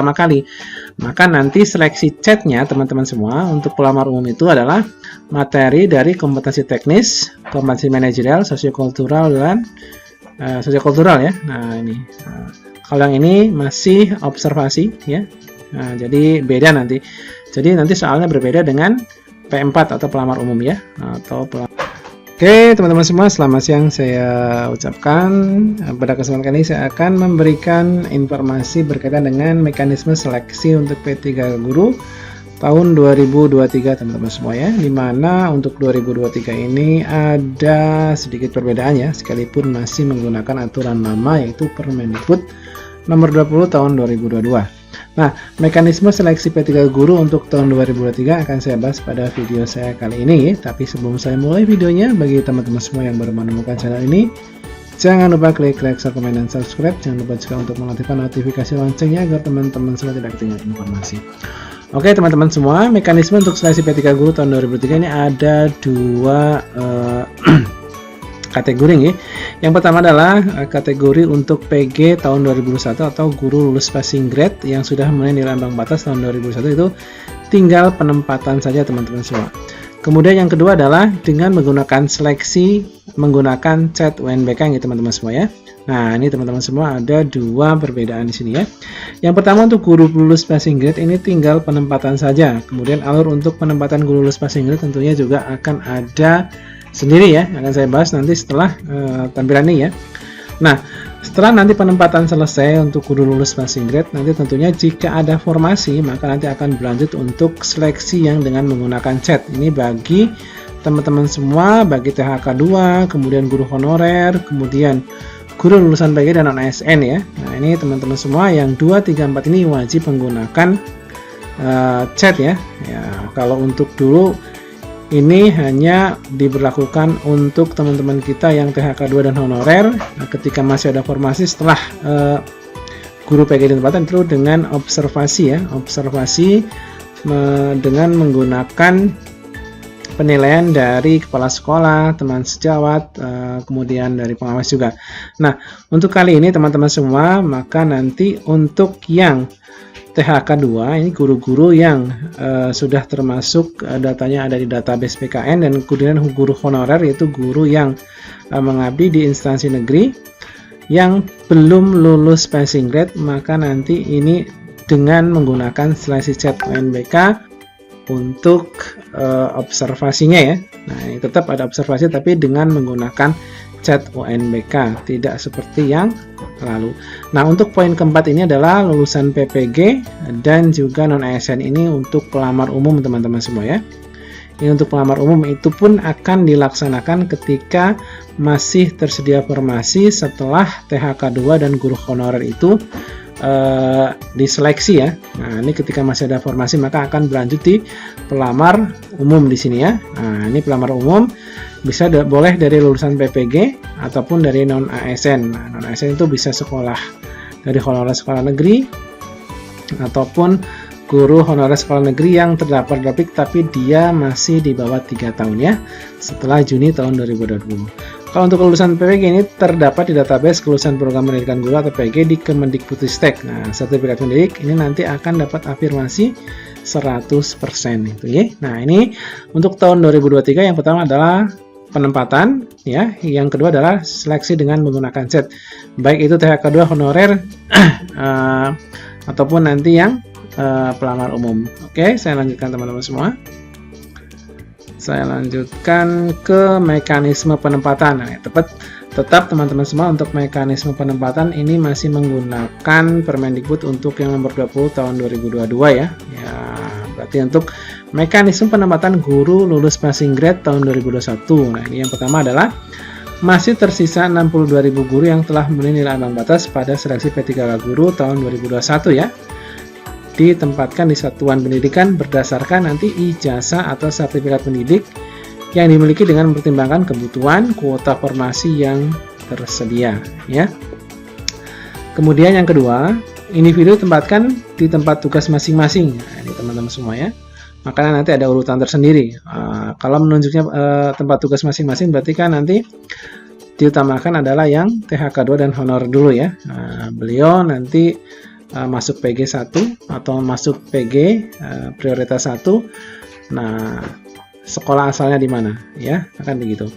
pertama kali. Maka nanti seleksi CET-nya teman-teman semua untuk pelamar umum itu adalah materi dari kompetensi teknis, kompetensi manajerial, sosiokultural, dan sosiokultural ya. Nah ini, kalau yang ini masih observasi ya. Nah, jadi beda nanti. Jadi nanti soalnya berbeda dengan P4 atau pelamar umum ya, Oke, teman-teman semua, selamat siang saya ucapkan. Pada kesempatan kali ini saya akan memberikan informasi berkaitan dengan mekanisme seleksi untuk P3 guru tahun 2023 teman-teman semua ya. Dimana untuk 2023 ini ada sedikit perbedaan ya, sekalipun masih menggunakan aturan lama yaitu Permendikbud nomor 20 tahun 2022. Nah, mekanisme seleksi P3 guru untuk tahun 2023 akan saya bahas pada video saya kali ini. Tapi sebelum saya mulai videonya, bagi teman-teman semua yang baru menemukan channel ini, jangan lupa klik like, share, komen, dan subscribe. Jangan lupa juga untuk mengaktifkan notifikasi loncengnya agar teman-teman semua tidak ketinggalan informasi. Oke teman-teman semua, mekanisme untuk seleksi P3 guru tahun 2023 ini ada dua kategori nih. Yang pertama adalah kategori untuk PG tahun 2021 atau guru lulus passing grade yang sudah memenuhi nilai ambang batas tahun 2021, itu tinggal penempatan saja teman-teman semua. Kemudian yang kedua adalah dengan menggunakan seleksi menggunakan CET UNBK nih teman-teman semua ya. Nah ini teman-teman semua ada dua perbedaan di sini ya. Yang pertama untuk guru lulus passing grade ini tinggal penempatan saja. Kemudian alur untuk penempatan guru lulus passing grade tentunya juga akan ada sendiri ya, akan saya bahas nanti setelah tampilan ini ya. Nah, setelah nanti penempatan selesai untuk guru lulus passing grade, nanti tentunya jika ada formasi maka nanti akan berlanjut untuk seleksi yang dengan menggunakan CET. Ini bagi teman-teman semua, bagi THK 2, kemudian guru honorer, kemudian guru lulusan PG dan non-ASN ya. Nah, ini teman-teman semua yang 2, 3, 4 ini wajib menggunakan CET ya. Ya, kalau untuk dulu ini hanya diberlakukan untuk teman-teman kita yang THK 2 dan honorer. Nah, ketika masih ada formasi setelah guru PG ditempatkan itu dengan observasi ya, dengan menggunakan penilaian dari kepala sekolah, teman sejawat, kemudian dari pengawas juga. Nah, untuk kali ini teman-teman semua, maka nanti untuk yang THK 2 ini guru-guru yang sudah termasuk datanya ada di database PKN, dan kemudian guru honorer yaitu guru yang mengabdi di instansi negeri yang belum lulus passing grade, maka nanti ini dengan menggunakan seleksi CET UNBK untuk observasinya ya. Nah ini tetap ada observasi tapi dengan menggunakan CET UNBK, tidak seperti yang lalu. Nah untuk poin keempat ini adalah lulusan PPG dan juga non-ASN ini untuk pelamar umum teman-teman semua ya. Ini untuk pelamar umum itu pun akan dilaksanakan ketika masih tersedia formasi setelah THK 2 dan guru honorer itu diseleksi ya. Nah ini ketika masih ada formasi maka akan berlanjut di pelamar umum di sini ya. Nah ini pelamar umum bisa boleh dari lulusan PPG ataupun dari non ASN. Nah, non ASN itu bisa sekolah dari honorer sekolah negeri ataupun guru honorer sekolah negeri yang terdapat topik tapi dia masih di bawah 3 tahun ya, setelah Juni tahun 2020. Kalau untuk lulusan PPG ini terdapat di database kelulusan program pendidikan guru atau PG di Kemendikbudristek. Nah, sertifikat pendidik ini nanti akan dapat afirmasi 100% itu ya. Nah, ini untuk tahun 2023 yang pertama adalah penempatan ya, yang kedua adalah seleksi dengan menggunakan CET. Baik itu THK 2 honorer ataupun nanti yang pelamar umum. Oke, saya lanjutkan teman-teman semua. Saya lanjutkan ke mekanisme penempatan. Nah, tetap teman-teman semua untuk mekanisme penempatan ini masih menggunakan Permendikbud untuk yang nomor 20 tahun 2022 ya. Ya, berarti untuk mekanisme penempatan guru lulus passing grade tahun 2021. Nah, ini yang pertama adalah masih tersisa 62.000 guru yang telah memenuhi nilai ambang batas pada seleksi P3K guru tahun 2021 ya. Ditempatkan di satuan pendidikan berdasarkan nanti ijazah atau sertifikat pendidik yang dimiliki dengan mempertimbangkan kebutuhan kuota formasi yang tersedia ya. Kemudian yang kedua, individu ditempatkan di tempat tugas masing-masing. Nah, ini teman-teman semua ya. Makanya nanti ada urutan tersendiri. Kalau menunjuknya tempat tugas masing-masing berarti kan nanti diutamakan adalah yang THK 2 dan honor dulu ya. Beliau nanti masuk PG 1 atau masuk PG prioritas 1. Nah, sekolah asalnya di mana ya, akan begitu.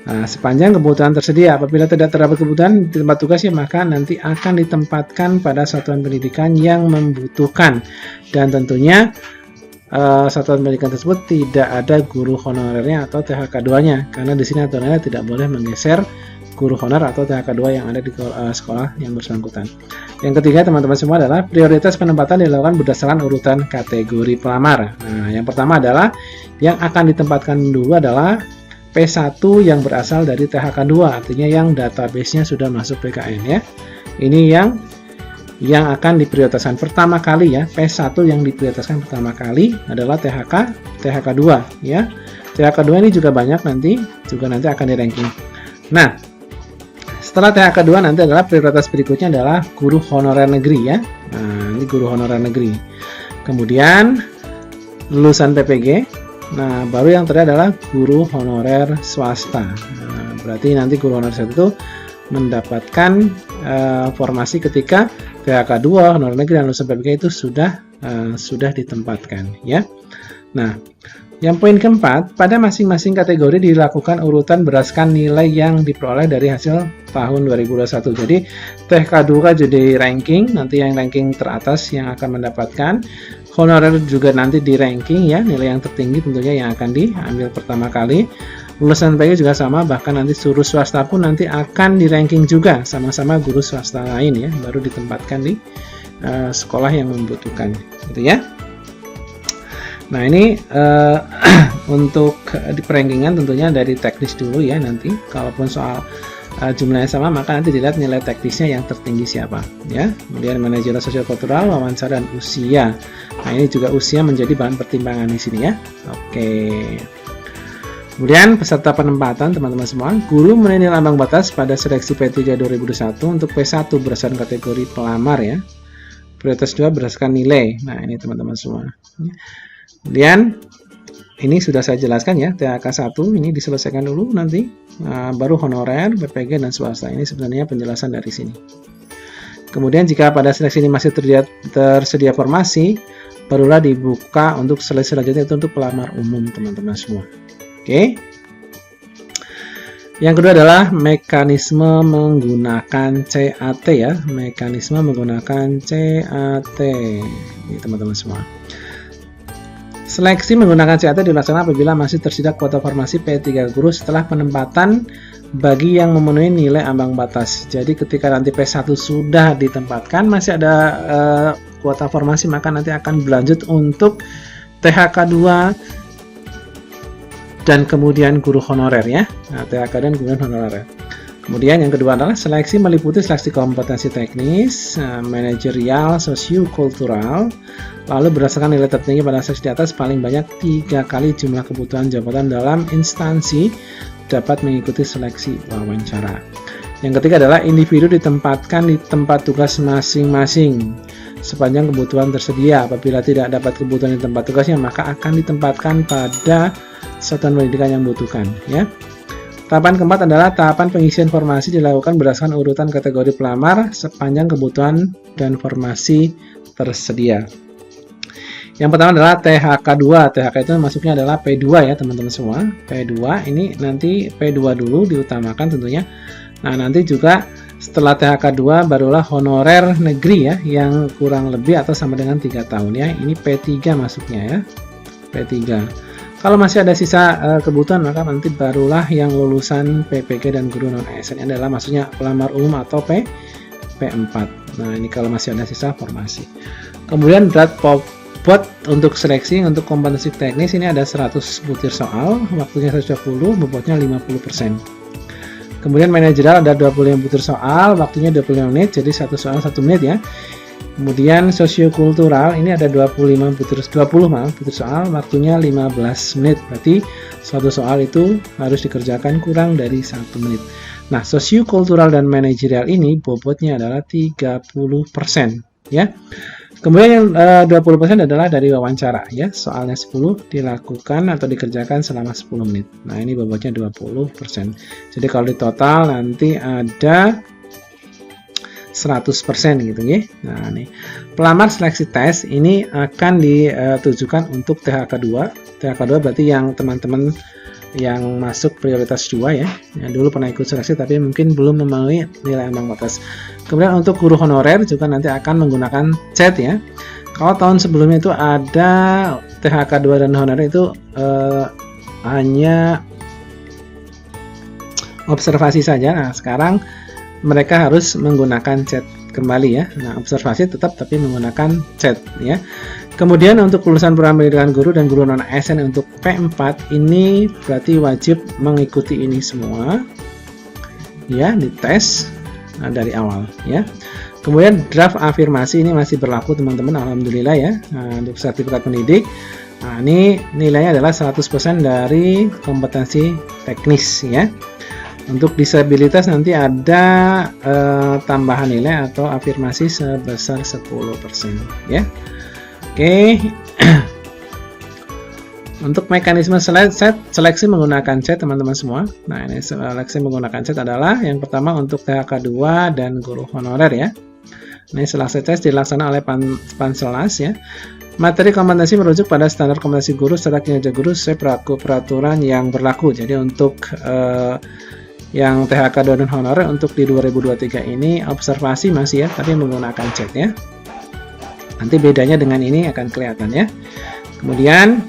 Nah, sepanjang kebutuhan tersedia, apabila tidak terdapat kebutuhan di tempat tugas ya, maka nanti akan ditempatkan pada satuan pendidikan yang membutuhkan, dan tentunya satuan pendidikan tersebut tidak ada guru honorernya atau THK 2-nya, karena di sini aturannya tidak boleh menggeser guru honor atau THK 2 yang ada di sekolah yang bersangkutan. Yang ketiga teman-teman semua adalah prioritas penempatan dilakukan berdasarkan urutan kategori pelamar. Nah, yang pertama adalah yang akan ditempatkan dulu adalah P1 yang berasal dari THK 2, artinya yang database-nya sudah masuk PKN ya. Ini yang akan diprioritaskan pertama kali ya. P1 yang diprioritaskan pertama kali adalah THK 2 ya. THK 2 ini juga banyak nanti akan di ranking. Nah, setelah THK 2 nanti adalah prioritas berikutnya adalah guru honorer negeri ya. Nah, ini guru honorer negeri. Kemudian lulusan PPG. Nah, baru yang terakhir adalah guru honorer swasta. Nah, berarti nanti guru honorer swasta itu mendapatkan formasi ketika THK 2, honorer negeri dan lulusan PPG itu sudah ditempatkan ya. Nah, yang poin keempat, pada masing-masing kategori dilakukan urutan berdasarkan nilai yang diperoleh dari hasil tahun 2021. Jadi THK 2 jadi ranking, nanti yang ranking teratas yang akan mendapatkan. Honorer juga nanti di ranking ya, nilai yang tertinggi tentunya yang akan diambil pertama kali. Lulusan PG juga sama, bahkan nanti guru swasta pun nanti akan di ranking juga, sama-sama guru swasta lain ya, baru ditempatkan di sekolah yang membutuhkan, gitu ya. Nah, ini untuk di perankingan tentunya dari teknis dulu ya, nanti kalaupun soal jumlahnya sama, maka nanti dilihat nilai teknisnya yang tertinggi siapa ya. Kemudian manajemen sosial-kultural, wawancara, dan usia. Nah, ini juga usia menjadi bahan pertimbangan di sini ya. Oke. Kemudian peserta penempatan teman-teman semua, guru memenuhi nilai ambang batas pada seleksi P3 2021 untuk P1 berdasarkan kategori pelamar ya. Prioritas 2 berdasarkan nilai. Nah, ini teman-teman semua. Kemudian ini sudah saya jelaskan ya, THK 1 ini diselesaikan dulu nanti, baru honorer, PPG, dan swasta. Ini sebenarnya penjelasan dari sini. Kemudian jika pada seleksi ini masih tersedia formasi, barulah dibuka untuk seleksi selanjutnya itu untuk pelamar umum teman-teman semua. Oke. Yang kedua adalah mekanisme menggunakan CAT ya, mekanisme menggunakan CAT. Ini teman-teman semua. Seleksi menggunakan CAT dilaksanakan apabila masih tersedia kuota formasi P3 guru setelah penempatan bagi yang memenuhi nilai ambang batas. Jadi ketika nanti P1 sudah ditempatkan, masih ada kuota formasi, maka nanti akan berlanjut untuk THK 2 dan kemudian guru honorer ya. Nah, THK dan guru honorer. Kemudian yang kedua adalah seleksi meliputi seleksi kompetensi teknis, manajerial, sosio-kultural. Lalu berdasarkan nilai tertinggi pada seleksi di atas, paling banyak 3 kali jumlah kebutuhan jabatan dalam instansi dapat mengikuti seleksi wawancara. Yang ketiga adalah individu ditempatkan di tempat tugas masing-masing sepanjang kebutuhan tersedia. Apabila tidak dapat kebutuhan di tempat tugasnya, maka akan ditempatkan pada satuan pendidikan yang membutuhkan ya. Tahapan keempat adalah tahapan pengisian formasi dilakukan berdasarkan urutan kategori pelamar sepanjang kebutuhan dan formasi tersedia. Yang pertama adalah THK 2. THK itu masuknya adalah P2 ya teman-teman semua. P2 ini nanti P2 dulu diutamakan tentunya. Nah, nanti juga setelah THK 2 barulah honorer negeri ya, yang kurang lebih atau sama dengan 3 tahun ya. Ini P3 masuknya ya. P3. Kalau masih ada sisa kebutuhan, maka nanti barulah yang lulusan PPG dan guru non-ASN. Ini adalah maksudnya pelamar umum atau P4. Nah, ini kalau masih ada sisa formasi. Kemudian berat bobot untuk seleksi untuk kompetensi teknis ini ada 100 butir soal, waktunya 120, bobotnya 50%. Kemudian manajerial ada 25 butir soal, waktunya 25 menit, jadi satu soal 1 menit ya. Kemudian sosiokultural ini ada 20 butir soal, waktunya 15 menit. Berarti suatu soal itu harus dikerjakan kurang dari 1 menit. Nah, sosiokultural dan manajerial ini bobotnya adalah 30% ya. Kemudian yang 20% adalah dari wawancara ya. Soalnya 10 dilakukan atau dikerjakan selama 10 menit. Nah, ini bobotnya 20%. Jadi kalau di total nanti ada 100% gitu ya. Nah, nih. Pelamar seleksi tes ini akan ditujukan untuk THK 2. THK 2 berarti yang teman-teman yang masuk prioritas 2 ya. Yang dulu pernah ikut seleksi tapi mungkin belum memenuhi nilai ambang batas. Kemudian untuk guru honorer juga nanti akan menggunakan CET ya. Kalau tahun sebelumnya itu ada THK 2 dan honorer itu hanya observasi saja. Nah, sekarang mereka harus menggunakan CET kembali ya. Nah, observasi tetap tapi menggunakan CET ya. Kemudian untuk lulusan program pendidikan guru dan guru non ASN untuk P4 ini berarti wajib mengikuti ini semua ya, dites dari awal ya. Kemudian draft afirmasi ini masih berlaku teman-teman, alhamdulillah ya. Nah, untuk sertifikat pendidik, nah ini nilainya adalah 100% dari kompetensi teknis ya. Untuk disabilitas nanti ada tambahan nilai atau afirmasi sebesar 10% ya. Oke. Untuk mekanisme seleksi menggunakan CET teman-teman semua. Nah, ini seleksi menggunakan CET adalah yang pertama untuk THK 2 dan guru honorer ya. Ini seleksi tes dilaksanakan oleh Panselnas ya. Materi kompetensi merujuk pada standar kompetensi guru serta kinerja guru sesuai peraturan yang berlaku. Jadi untuk yang THK 2 dan honorer untuk di 2023 ini observasi masih ya, tapi menggunakan CET ya. Nanti bedanya dengan ini akan kelihatan ya. Kemudian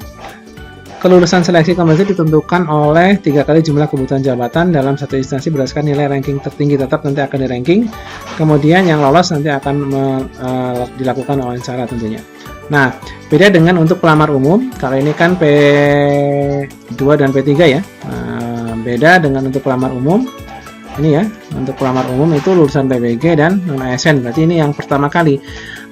kelulusan seleksi kompetensi ditentukan oleh 3 kali jumlah kebutuhan jabatan dalam satu instansi berdasarkan nilai ranking tertinggi tetap nanti akan di-ranking. Kemudian yang lolos nanti akan dilakukan wawancara tentunya. Nah, beda dengan untuk pelamar umum. Kalau ini kan P2 dan P3 ya. Nah, beda dengan untuk pelamar umum. Ini ya, untuk pelamar umum itu lulusan PBG dan non-ASN. Berarti ini yang pertama kali.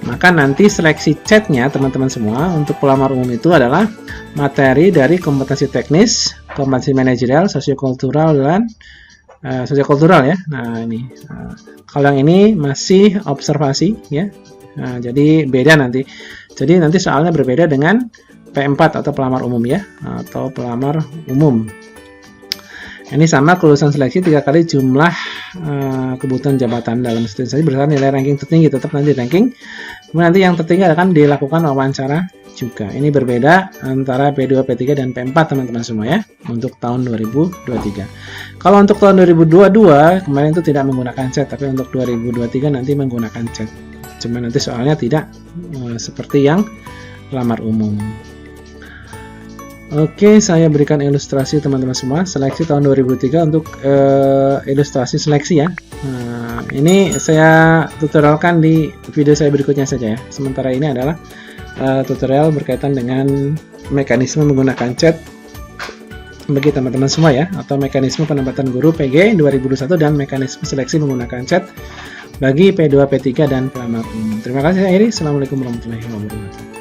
Maka nanti seleksi CET-nya teman-teman semua untuk pelamar umum itu adalah materi dari kompetensi teknis, kompetensi manajerial, sosiokultural dan sosiokultural ya. Nah, ini. Kalau yang ini masih observasi ya. Nah, jadi beda nanti. Jadi nanti soalnya berbeda dengan P4 atau pelamar umum ya, atau pelamar umum. Ini sama kelulusan seleksi 3 kali jumlah kebutuhan jabatan dalam satu instansi berdasarkan nilai ranking tertinggi tetap nanti ranking. Kemudian nanti yang tertinggi akan dilakukan wawancara juga. Ini berbeda antara P2, P3 dan P4 teman-teman semua ya untuk tahun 2023. Kalau untuk tahun 2022 kemarin itu tidak menggunakan CET, tapi untuk 2023 nanti menggunakan CET. Cuma nanti soalnya tidak seperti yang pelamar umum. Oke, saya berikan ilustrasi teman-teman semua seleksi tahun 2003 untuk ilustrasi seleksi ya. Nah, ini saya tutorialkan di video saya berikutnya saja ya. Sementara ini adalah tutorial berkaitan dengan mekanisme menggunakan CET bagi teman-teman semua ya, atau mekanisme penempatan guru PG 2021 dan mekanisme seleksi menggunakan CET bagi P2, P3 dan pelamar umum. Terima kasih saya Iri. Assalamualaikum warahmatullahi wabarakatuh.